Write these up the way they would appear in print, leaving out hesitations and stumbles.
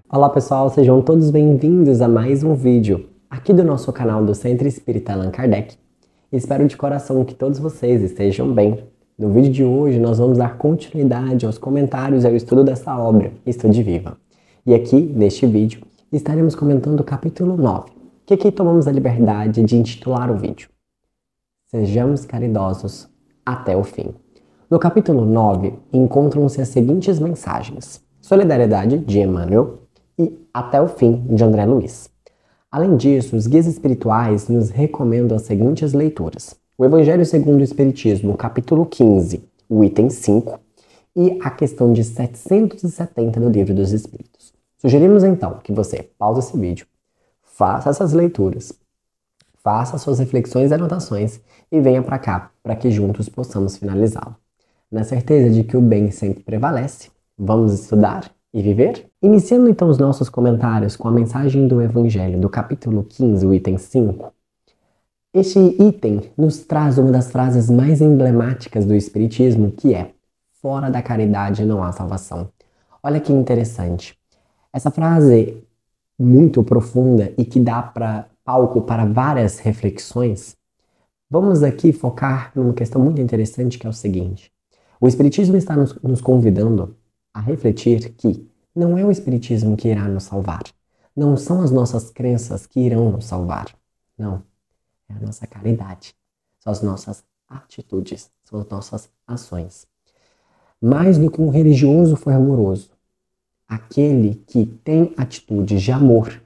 Olá pessoal, sejam todos bem-vindos a mais um vídeo aqui do nosso canal do Centro Espírita Allan Kardec. Espero de coração que todos vocês estejam bem. No vídeo de hoje nós vamos dar continuidade aos comentários e ao estudo dessa obra, Estude Viva. E aqui, neste vídeo, estaremos comentando o capítulo 9, que aqui tomamos a liberdade de intitular o vídeo. Sejamos caridosos até o fim. No capítulo 9 encontram-se as seguintes mensagens: Solidariedade, de Emmanuel, e Até o Fim, de André Luiz. Além disso, os guias espirituais nos recomendam as seguintes leituras: o Evangelho segundo o Espiritismo, capítulo 15, o item 5, e a questão de 770 do Livro dos Espíritos. Sugerimos então que você pause esse vídeo, faça essas leituras, faça suas reflexões e anotações e venha para cá, para que juntos possamos finalizá-lo. Na certeza de que o bem sempre prevalece, vamos estudar e viver? Iniciando então os nossos comentários com a mensagem do Evangelho do capítulo 15, o item 5. Este item nos traz uma das frases mais emblemáticas do Espiritismo, que é: fora da caridade não há salvação. Olha que interessante. Essa frase muito profunda e que dá palco para várias reflexões. Vamos aqui focar numa questão muito interessante, que é o seguinte: o Espiritismo está nos convidando a refletir que não é o Espiritismo que irá nos salvar. Não são as nossas crenças que irão nos salvar. Não. É a nossa caridade. São as nossas atitudes. São as nossas ações. Mais do que um religioso fervoroso, aquele que tem atitudes de amor,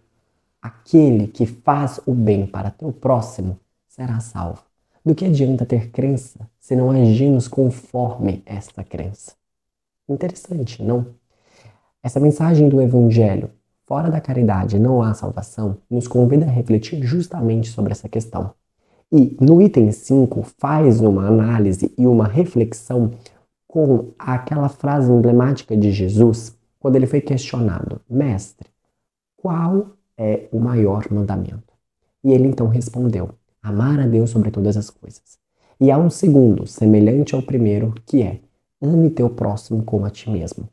aquele que faz o bem para teu próximo, será salvo. Do que adianta ter crença se não agimos conforme esta crença? Interessante, não? Essa mensagem do Evangelho, fora da caridade não há salvação, nos convida a refletir justamente sobre essa questão. E no item 5 faz uma análise e uma reflexão com aquela frase emblemática de Jesus, quando ele foi questionado: Mestre, qual é o maior mandamento? E ele então respondeu: amar a Deus sobre todas as coisas. E há um segundo, semelhante ao primeiro, que é: ame teu próximo como a ti mesmo.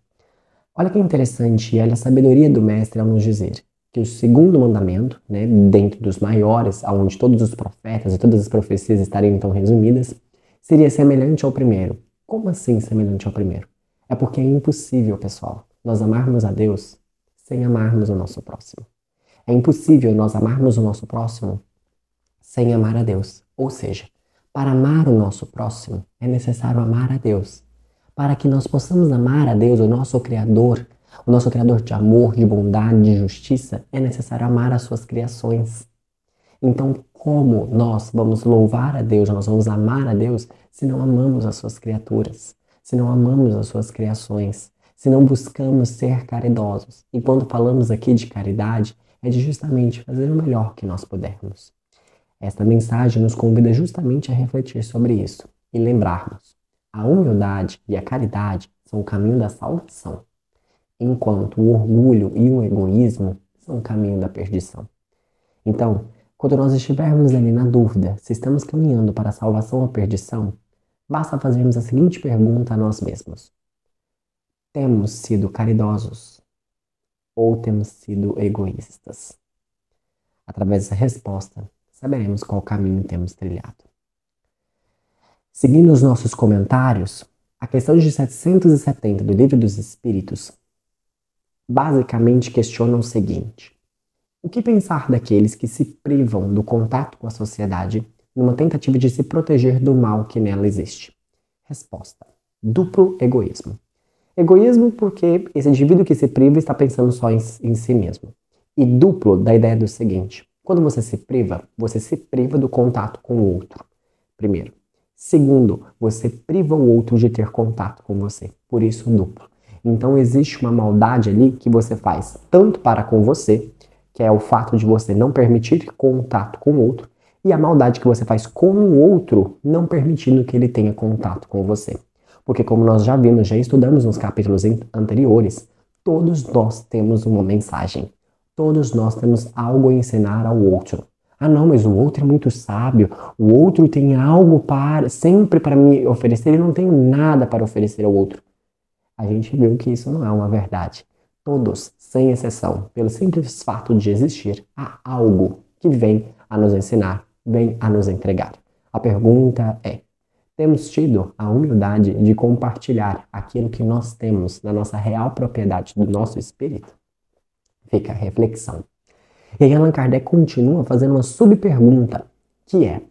Olha que interessante, e olha a sabedoria do mestre ao nos dizer que o segundo mandamento, dentro dos maiores, onde todos os profetas e todas as profecias estariam então resumidas, seria semelhante ao primeiro. Como assim semelhante ao primeiro? É porque é impossível, pessoal, nós amarmos a Deus sem amarmos o nosso próximo. É impossível nós amarmos o nosso próximo sem amar a Deus. Ou seja, para amar o nosso próximo é necessário amar a Deus. Para que nós possamos amar a Deus, o nosso Criador de amor, de bondade, de justiça, é necessário amar as suas criações. Então, como nós vamos louvar a Deus, nós vamos amar a Deus, se não amamos as suas criaturas, se não amamos as suas criações, se não buscamos ser caridosos? E quando falamos aqui de caridade, é de justamente fazer o melhor que nós pudermos. Esta mensagem nos convida justamente a refletir sobre isso e lembrarmos: a humildade e a caridade são o caminho da salvação, enquanto o orgulho e o egoísmo são o caminho da perdição. Então, quando nós estivermos ali na dúvida se estamos caminhando para a salvação ou a perdição, basta fazermos a seguinte pergunta a nós mesmos: temos sido caridosos ou temos sido egoístas? Através dessa resposta, saberemos qual caminho temos trilhado. Seguindo os nossos comentários, a questão de 770 do Livro dos Espíritos basicamente questiona o seguinte: o que pensar daqueles que se privam do contato com a sociedade numa tentativa de se proteger do mal que nela existe? Resposta: duplo egoísmo. Egoísmo porque esse indivíduo que se priva está pensando só em si mesmo. E duplo da ideia do seguinte: quando você se priva do contato com o outro, primeiro. Segundo, você priva o outro de ter contato com você. Por isso, duplo. Então, existe uma maldade ali que você faz tanto para com você, que é o fato de você não permitir contato com o outro, e a maldade que você faz com o outro, não permitindo que ele tenha contato com você. Porque, como nós já vimos, já estudamos nos capítulos anteriores, todos nós temos uma mensagem. Todos nós temos algo a ensinar ao outro. Ah não, mas o outro é muito sábio, o outro tem algo sempre para me oferecer, e não tenho nada para oferecer ao outro. a gente viu que isso não é uma verdade. Todos, sem exceção, pelo simples fato de existir, há algo que vem a nos ensinar, vem a nos entregar. A pergunta é: temos tido a humildade de compartilhar aquilo que nós temos na nossa real propriedade do nosso espírito? Fica a reflexão. E aí Allan Kardec continua fazendo uma subpergunta, que é: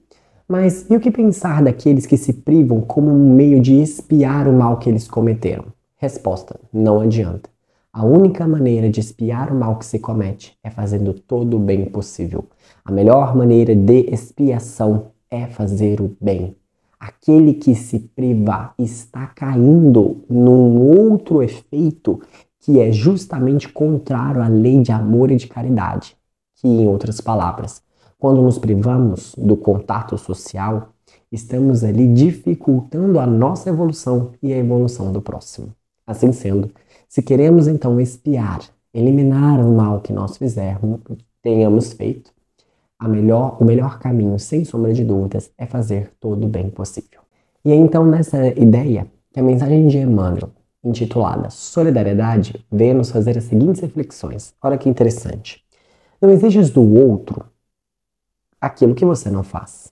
mas e o que pensar daqueles que se privam como um meio de expiar o mal que eles cometeram? Resposta: não adianta. A única maneira de expiar o mal que se comete é fazendo todo o bem possível. A melhor maneira de expiação é fazer o bem. Aquele que se priva está caindo num outro efeito que é justamente contrário à lei de amor e de caridade. Que, em outras palavras, quando nos privamos do contato social, estamos ali dificultando a nossa evolução e a evolução do próximo. Assim sendo, se queremos então expiar, eliminar o mal que nós tenhamos feito, o melhor caminho, sem sombra de dúvidas, é fazer todo o bem possível. E é então nessa ideia que a mensagem de Emmanuel, intitulada Solidariedade, veio nos fazer as seguintes reflexões. Olha que interessante. Não exiges do outro aquilo que você não faz.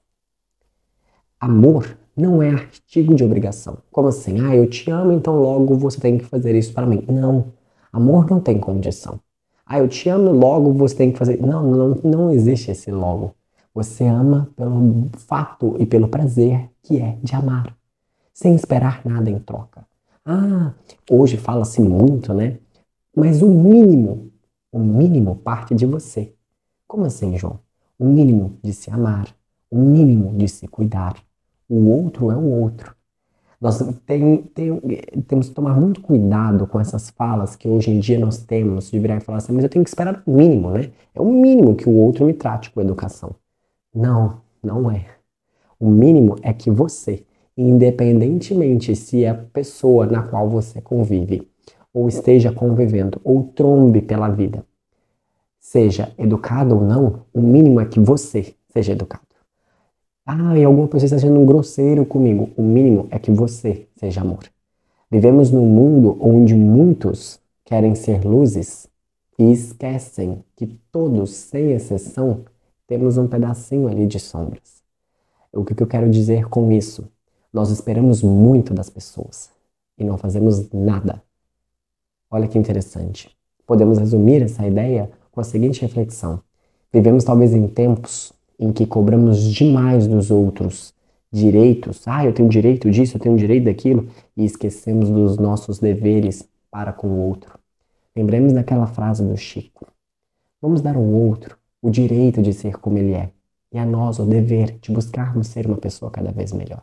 Amor não é artigo de obrigação. Como assim? Ah, eu te amo, então logo você tem que fazer isso para mim. Não. Amor não tem condição. Ah, eu te amo, logo você tem que fazer. Não existe esse logo. Você ama pelo fato e pelo prazer que é de amar, sem esperar nada em troca. Ah, hoje fala-se muito, né? Mas o mínimo parte de você. Como assim, João? O mínimo de se amar, o mínimo de se cuidar. O outro é o outro. Nós temos que tomar muito cuidado com essas falas que hoje em dia nós temos de virar e falar assim, mas eu tenho que esperar o mínimo, né? É o mínimo que o outro me trate com educação. Não, não é. O mínimo é que você, independentemente se a pessoa na qual você convive, ou esteja convivendo, ou trombe pela vida, seja educado ou não, o mínimo é que você seja educado. Ah, e alguma pessoa está sendo grosseiro comigo. O mínimo é que você seja amor. Vivemos num mundo onde muitos querem ser luzes e esquecem que todos, sem exceção, temos um pedacinho ali de sombras. O que eu quero dizer com isso? Nós esperamos muito das pessoas e não fazemos nada. Olha que interessante. Podemos resumir essa ideia com a seguinte reflexão. Vivemos talvez em tempos em que cobramos demais dos outros direitos. Ah, eu tenho direito disso, eu tenho direito daquilo, e esquecemos dos nossos deveres para com o outro. Lembremos daquela frase do Chico. Vamos dar ao outro o direito de ser como ele é, e a nós o dever de buscarmos ser uma pessoa cada vez melhor.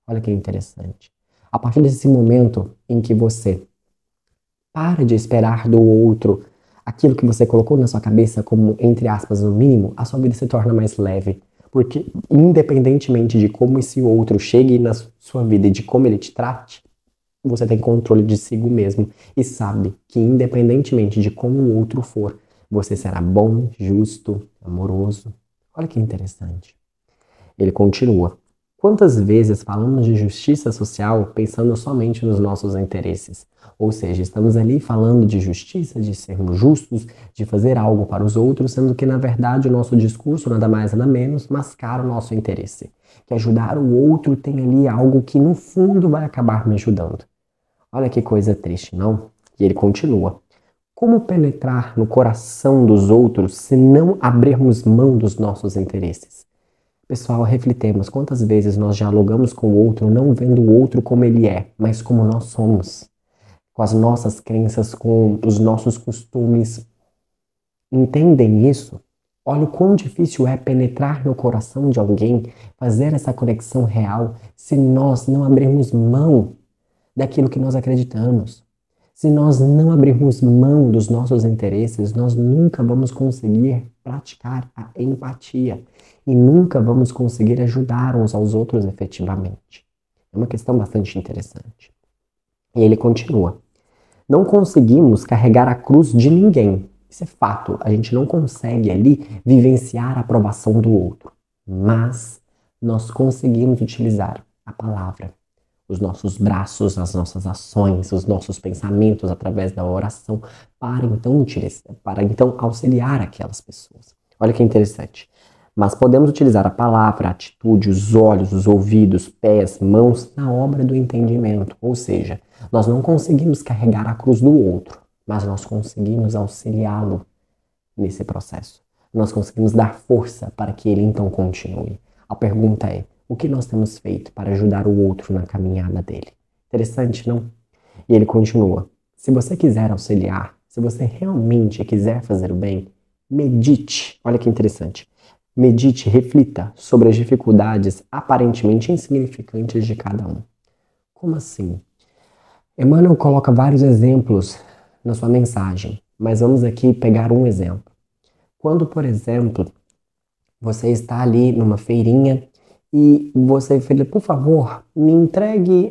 Olha que interessante. A partir desse momento em que você para de esperar do outro aquilo que você colocou na sua cabeça como, entre aspas, o mínimo, a sua vida se torna mais leve. Porque, independentemente de como esse outro chegue na sua vida e de como ele te trate, você tem controle de si mesmo e sabe que, independentemente de como o outro for, você será bom, justo, amoroso. Olha que interessante. Ele continua. Quantas vezes falamos de justiça social pensando somente nos nossos interesses? Ou seja, estamos ali falando de justiça, de sermos justos, de fazer algo para os outros, sendo que, na verdade, o nosso discurso, nada mais, nada menos, mascara o nosso interesse. Que ajudar o outro tem ali algo que, no fundo, vai acabar me ajudando. Olha que coisa triste, não? E ele continua. Como penetrar no coração dos outros se não abrirmos mão dos nossos interesses? Pessoal, refletemos quantas vezes nós dialogamos com o outro não vendo o outro como ele é, mas como nós somos, com as nossas crenças, com os nossos costumes. Entendem isso? Olha o quão difícil é penetrar no coração de alguém, fazer essa conexão real, se nós não abrirmos mão daquilo que nós acreditamos. Se nós não abrirmos mão dos nossos interesses, nós nunca vamos conseguir praticar a empatia e nunca vamos conseguir ajudar uns aos outros efetivamente. É uma questão bastante interessante. E ele continua. Não conseguimos carregar a cruz de ninguém. Isso é fato. A gente não consegue ali vivenciar a aprovação do outro. Mas nós conseguimos utilizar a palavra, os nossos braços, as nossas ações, os nossos pensamentos através da oração, para então auxiliar aquelas pessoas. Olha que interessante. Mas podemos utilizar a palavra, a atitude, os olhos, os ouvidos, pés, mãos na obra do entendimento. Ou seja, nós não conseguimos carregar a cruz do outro, mas nós conseguimos auxiliá-lo nesse processo. Nós conseguimos dar força para que ele então continue. A pergunta é: o que nós temos feito para ajudar o outro na caminhada dele? Interessante, não? E ele continua: se você quiser auxiliar, se você realmente quiser fazer o bem, medite. Olha que interessante. Medite, reflita sobre as dificuldades aparentemente insignificantes de cada um. Como assim? Emmanuel coloca vários exemplos na sua mensagem, mas vamos aqui pegar um exemplo. Quando, por exemplo, você está ali numa feirinha e você fala, por favor, me entregue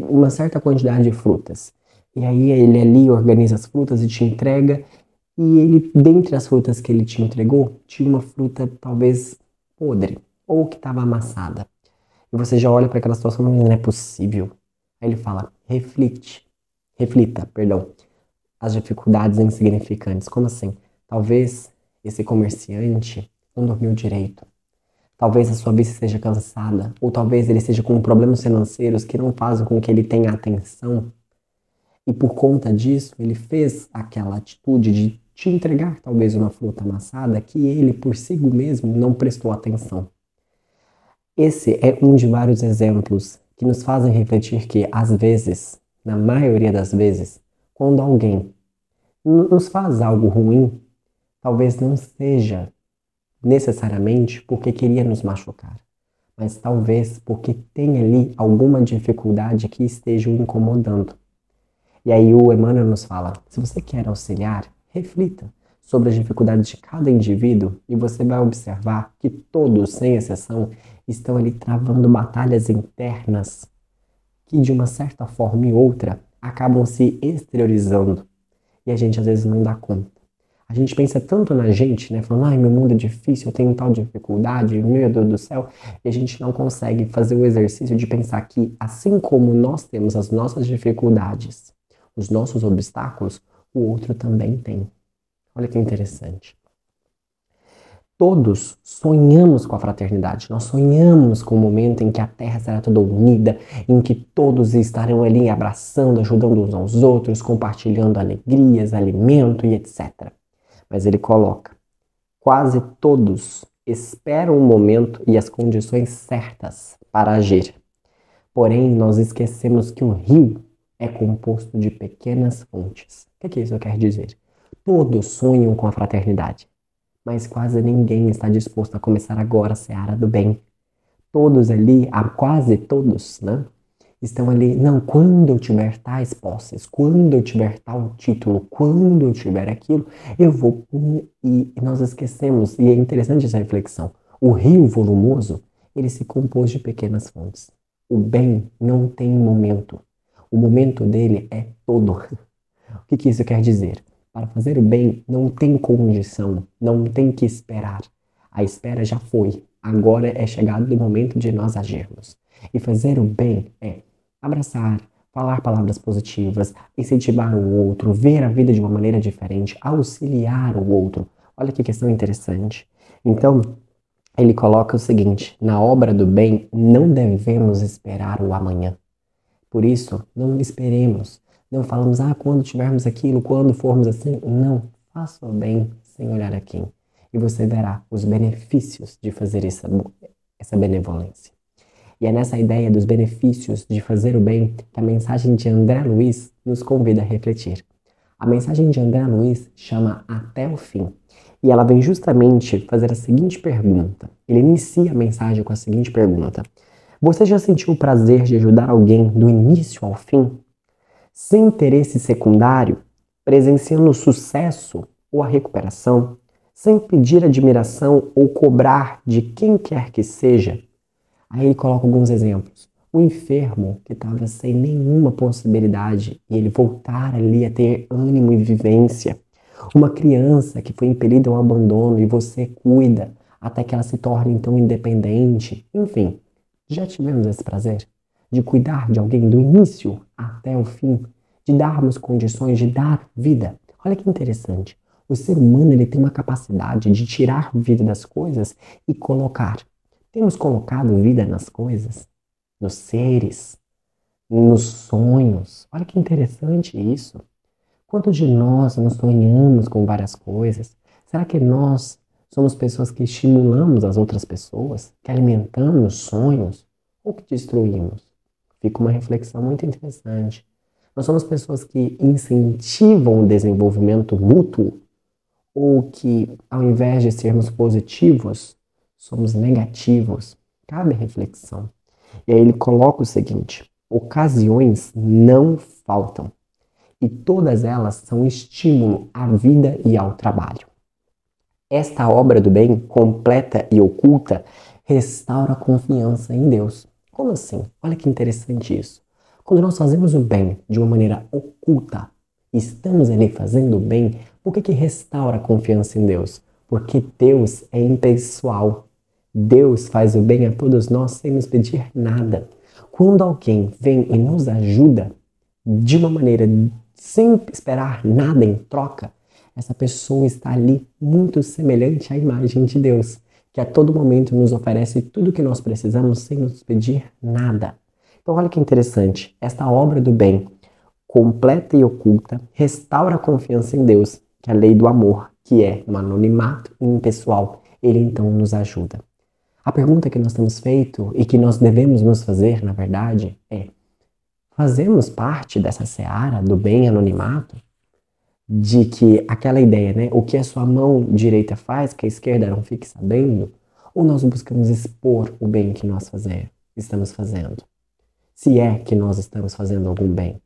uma certa quantidade de frutas. E aí ele ali organiza as frutas e te entrega. E ele, dentre as frutas que ele te entregou, tinha uma fruta talvez podre ou que estava amassada. E você já olha para aquela situação e não é possível. Aí ele fala, reflita, perdão, as dificuldades insignificantes. Como assim? Talvez esse comerciante não dormiu direito. Talvez a sua vista seja cansada, ou talvez ele esteja com problemas financeiros que não fazem com que ele tenha atenção. E por conta disso, ele fez aquela atitude de te entregar talvez uma fruta amassada que ele por si mesmo não prestou atenção. Esse é um de vários exemplos que nos fazem refletir que, às vezes, na maioria das vezes, quando alguém nos faz algo ruim, talvez não seja necessariamente porque queria nos machucar, mas talvez porque tem ali alguma dificuldade que esteja o incomodando. E aí o Emmanuel nos fala, se você quer auxiliar, reflita sobre as dificuldades de cada indivíduo e você vai observar que todos, sem exceção, estão ali travando batalhas internas que de uma certa forma e outra acabam se exteriorizando e a gente às vezes não dá conta. A gente pensa tanto na gente, né, falando, ai, meu mundo é difícil, eu tenho tal dificuldade, meu Deus do céu, e a gente não consegue fazer o exercício de pensar que, assim como nós temos as nossas dificuldades, os nossos obstáculos, o outro também tem. Olha que interessante. Todos sonhamos com a fraternidade, nós sonhamos com o momento em que a Terra será toda unida, em que todos estarão ali abraçando, ajudando uns aos outros, compartilhando alegrias, alimento e etc. Mas ele coloca, quase todos esperam o momento e as condições certas para agir. Porém, nós esquecemos que o rio é composto de pequenas fontes. O que isso quer dizer? Todos sonham com a fraternidade, mas quase ninguém está disposto a começar agora a seara do bem. Todos ali, quase todos, né? Estão ali, não, quando eu tiver tais posses, quando eu tiver tal título, quando eu tiver aquilo, eu vou. E nós esquecemos, e é interessante essa reflexão, o rio volumoso, ele se compôs de pequenas fontes. O bem não tem momento. O momento dele é todo. O que isso quer dizer? Para fazer o bem não tem condição, não tem que esperar. A espera já foi. Agora é chegado o momento de nós agirmos. E fazer o bem é abraçar, falar palavras positivas, incentivar o outro, ver a vida de uma maneira diferente, auxiliar o outro. Olha que questão interessante. Então, ele coloca o seguinte, na obra do bem não devemos esperar o amanhã. Por isso, não esperemos. Não falamos, quando tivermos aquilo, quando formos assim. Não, faça o bem sem olhar a quem. E você verá os benefícios de fazer essa benevolência. E é nessa ideia dos benefícios de fazer o bem que a mensagem de André Luiz nos convida a refletir. A mensagem de André Luiz chama Até o Fim. E ela vem justamente fazer a seguinte pergunta. Ele inicia a mensagem com a seguinte pergunta. Você já sentiu o prazer de ajudar alguém do início ao fim? Sem interesse secundário, presenciando o sucesso ou a recuperação, sem pedir admiração ou cobrar de quem quer que seja? Aí ele coloca alguns exemplos. O enfermo que estava sem nenhuma possibilidade e ele voltar ali a ter ânimo e vivência. Uma criança que foi impelida ao abandono e você cuida até que ela se torne então independente. Enfim, já tivemos esse prazer? de cuidar de alguém do início até o fim, de darmos condições de dar vida. Olha que interessante. O ser humano ele tem uma capacidade de tirar vida das coisas e colocar. Temos colocado vida nas coisas, nos seres, nos sonhos. Olha que interessante isso. Quantos de nós nos sonhamos com várias coisas? Será que nós somos pessoas que estimulamos as outras pessoas, que alimentamos sonhos ou que destruímos? Fica uma reflexão muito interessante. Nós somos pessoas que incentivam o desenvolvimento mútuo ou que, ao invés de sermos positivos, somos negativos? Cabe reflexão. E aí ele coloca o seguinte: ocasiões não faltam e todas elas são estímulo à vida e ao trabalho. Esta obra do bem, completa e oculta, restaura a confiança em Deus. Como assim? Olha que interessante isso. Quando nós fazemos o bem de uma maneira oculta, estamos ali fazendo o bem, por que restaura a confiança em Deus? Porque Deus é impessoal. Deus faz o bem a todos nós sem nos pedir nada. Quando alguém vem e nos ajuda de uma maneira sem esperar nada em troca, essa pessoa está ali muito semelhante à imagem de Deus, que a todo momento nos oferece tudo o que nós precisamos sem nos pedir nada. Então olha que interessante, esta obra do bem, completa e oculta, restaura a confiança em Deus, que é a lei do amor, que é um anonimato impessoal. Ele então nos ajuda. A pergunta que nós temos feito e que nós devemos nos fazer, na verdade, é: fazemos parte dessa seara do bem anonimato? De que aquela ideia, né? O que a sua mão direita faz, que a esquerda não fique sabendo? Ou nós buscamos expor o bem que nós estamos fazendo? Se é que nós estamos fazendo algum bem.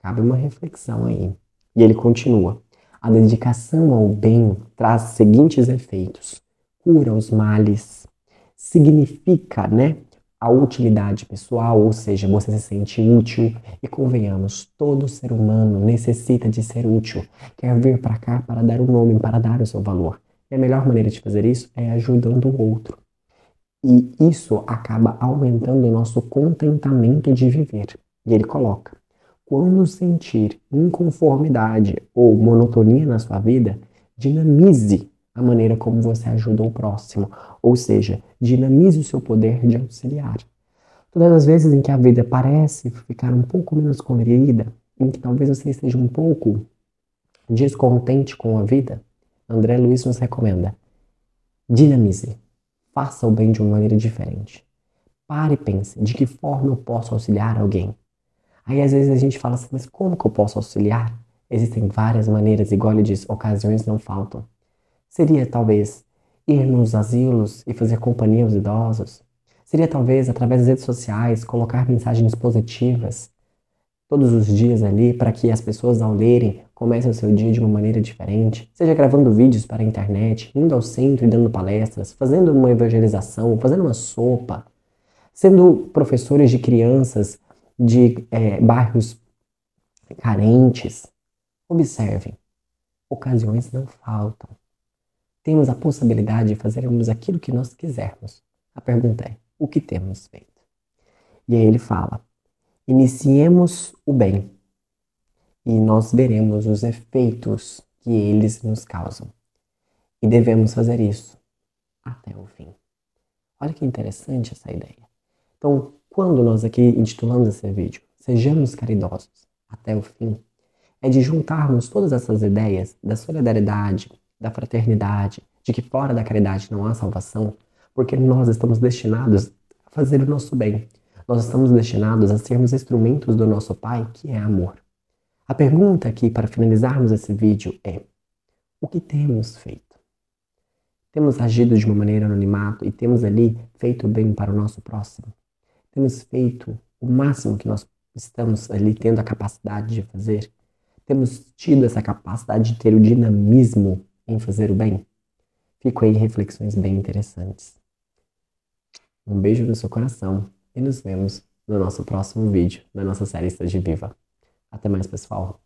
Cabe uma reflexão aí. E ele continua: a dedicação ao bem traz os seguintes efeitos: cura os males, significa, né, a utilidade pessoal, ou seja, você se sente útil. E convenhamos, todo ser humano necessita de ser útil, quer vir para cá para dar um nome, para dar o seu valor. E a melhor maneira de fazer isso é ajudando o outro. E isso acaba aumentando o nosso contentamento de viver. E ele coloca: quando sentir inconformidade ou monotonia na sua vida, dinamize a maneira como você ajuda o próximo, ou seja, dinamize o seu poder de auxiliar. Todas as vezes em que a vida parece ficar um pouco menos colorida, em que talvez você esteja um pouco descontente com a vida, André Luiz nos recomenda: dinamize, faça o bem de uma maneira diferente. Pare e pense, de que forma eu posso auxiliar alguém? Aí às vezes a gente fala assim, mas como que eu posso auxiliar? Existem várias maneiras, igual ele diz, ocasiões não faltam. Seria talvez ir nos asilos e fazer companhia aos idosos? Seria talvez, através das redes sociais, colocar mensagens positivas todos os dias ali para que as pessoas, ao lerem, comecem o seu dia de uma maneira diferente? Seja gravando vídeos para a internet, indo ao centro e dando palestras, fazendo uma evangelização, fazendo uma sopa, sendo professores de crianças de bairros carentes. Observem, ocasiões não faltam. Temos a possibilidade de fazermos aquilo que nós quisermos. A pergunta é: o que temos feito? E aí ele fala: iniciemos o bem e nós veremos os efeitos que eles nos causam. E devemos fazer isso até o fim. Olha que interessante essa ideia. Então, quando nós aqui intitulamos esse vídeo, sejamos caridosos até o fim, é de juntarmos todas essas ideias da solidariedade, da fraternidade, de que fora da caridade não há salvação, porque nós estamos destinados a fazer o nosso bem. Nós estamos destinados a sermos instrumentos do nosso Pai, que é amor. A pergunta aqui, para finalizarmos esse vídeo, é: o que temos feito? Temos agido de uma maneira anonimato e temos ali feito o bem para o nosso próximo? Temos feito o máximo que nós estamos ali tendo a capacidade de fazer? Temos tido essa capacidade de ter o dinamismo em fazer o bem? Fico aí reflexões bem interessantes. Um beijo no seu coração e nos vemos no nosso próximo vídeo da nossa série Esteja Viva. Até mais, pessoal!